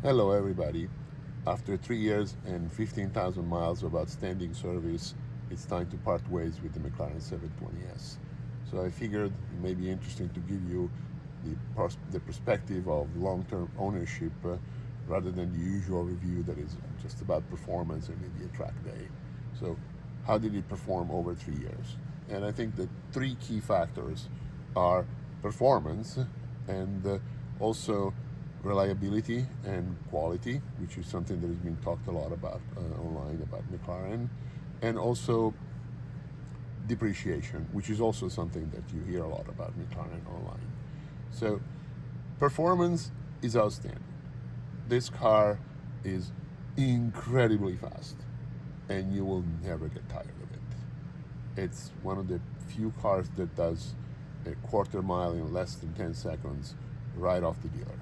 Hello, everybody. After 3 years and 15,000 miles of outstanding service, it's time to part ways with the McLaren 720S. So I figured it may be interesting to give you the perspective of long-term ownership rather than the usual review that is just about performance and maybe a track day. So how did it perform over 3 years? And I think the three key factors are performance and also reliability and quality, which is something that has been talked a lot about online about McLaren, and also depreciation, which is also something that you hear a lot about McLaren online. So, performance is outstanding. This car is incredibly fast, and you will never get tired of it. It's one of the few cars that does a quarter mile in less than 10 seconds right off the dealer.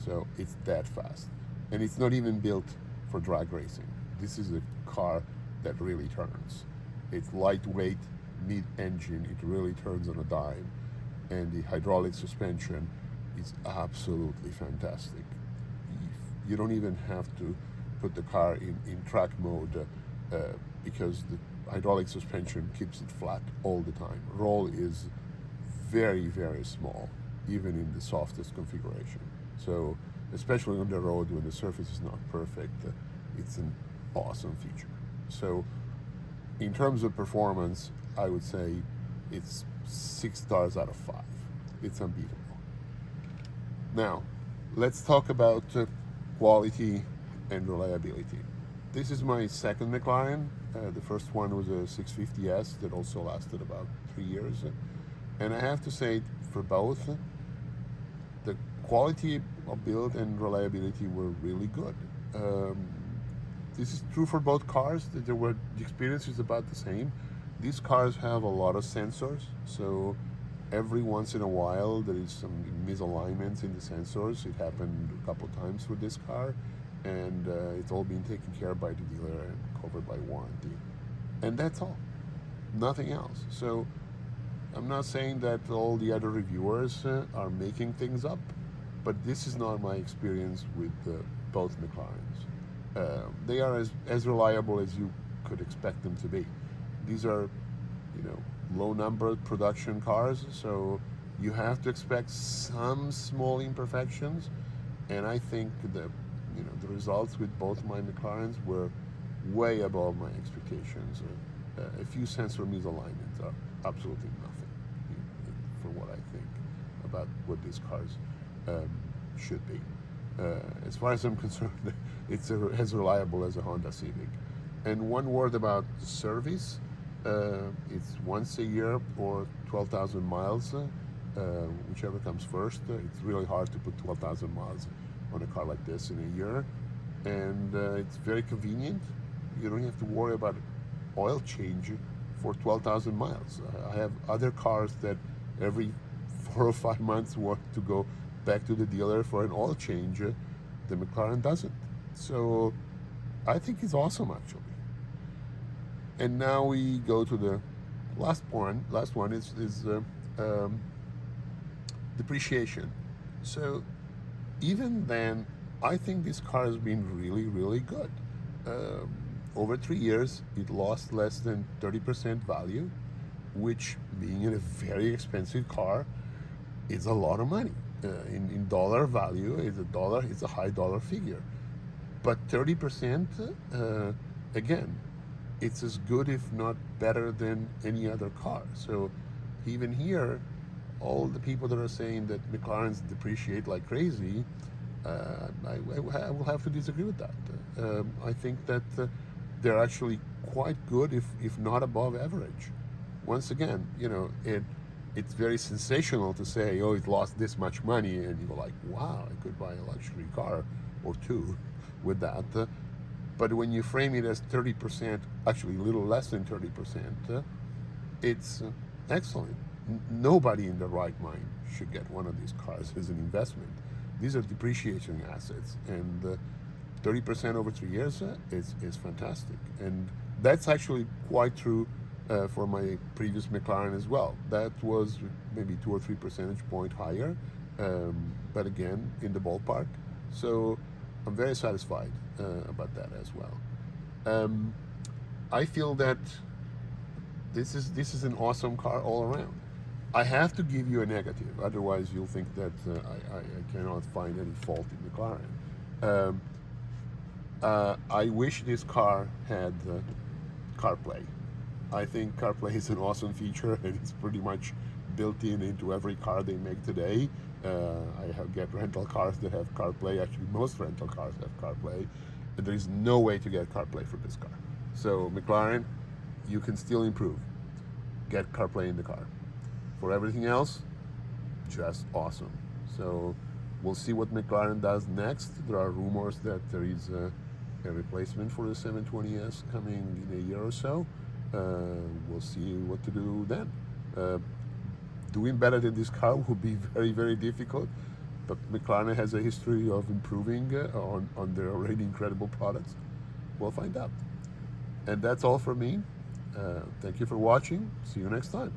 So it's that fast. And it's not even built for drag racing. This is a car that really turns. It's lightweight, mid-engine, it really turns on a dime. And the hydraulic suspension is absolutely fantastic. You don't even have to put the car in track mode because the hydraulic suspension keeps it flat all the time. Roll is very, very small, even in the softest configuration. So, especially on the road when the surface is not perfect, it's an awesome feature. So, in terms of performance, I would say it's 6 stars out of 5. It's unbeatable. Now, let's talk about quality and reliability. This is my second McLaren. The first one was a 650S that also lasted about 3 years. And I have to say, for both, the quality of build and reliability were really good. This is true for both cars. The experience is about the same. These cars have a lot of sensors, so every once in a while there is some misalignments in the sensors. It happened a couple times with this car, and it's all been taken care of by the dealer and covered by warranty. And that's all, nothing else. So I'm not saying that all the other reviewers are making things up, but this is not my experience with both McLarens. They are as reliable as you could expect them to be. These are, low-numbered production cars, so you have to expect some small imperfections. And I think the results with both my McLarens were way above my expectations. A few sensor misalignments are absolutely nothing for what I think about what these cars should be. As far as I'm concerned, it's as reliable as a Honda Civic. And one word about service. It's once a year or 12,000 miles, whichever comes first. It's really hard to put 12,000 miles on a car like this in a year. And it's very convenient. You don't have to worry about oil change for 12,000 miles. I have other cars that every 4 or 5 months want to go back to the dealer for an oil change. The McLaren doesn't. So I think it's awesome, actually. And now we go to the last one. Last one is depreciation. So even then, I think this car has been really, really good. Over 3 years, it lost less than 30% value, which, being in a very expensive car, is a lot of money. In dollar value, it's a high dollar figure. But 30%, again, it's as good, if not better, than any other car. So even here, all the people that are saying that McLarens depreciate like crazy, I will have to disagree with that. I think that they're actually quite good, if not above average. Once again, it's very sensational to say, oh, it lost this much money, and you're like, wow, I could buy a luxury car or two with that. But when you frame it as 30%, actually a little less than 30%, it's excellent. Nobody in their right mind should get one of these cars as an investment. These are depreciating assets, and 30% over 3 years is fantastic. And that's actually quite true for my previous McLaren as well. That was maybe 2 or 3 percentage point higher, but again, in the ballpark. So I'm very satisfied about that as well. I feel that this is an awesome car all around. I have to give you a negative, otherwise you'll think that I cannot find any fault in McLaren. I wish this car had CarPlay. I think CarPlay is an awesome feature, and it's pretty much built into every car they make today. Get rental cars that have CarPlay. Actually, most rental cars have CarPlay. And there is no way to get CarPlay for this car. So McLaren, you can still improve. Get CarPlay in the car. For everything else, just awesome. So we'll see what McLaren does next. There are rumors that there is a replacement for the 720S coming in a year or so. We'll see what to do then. Doing better than this car would be very, very difficult, but McLaren has a history of improving on their already incredible products. We'll find out. And that's all from me. Thank you for watching. See you next time.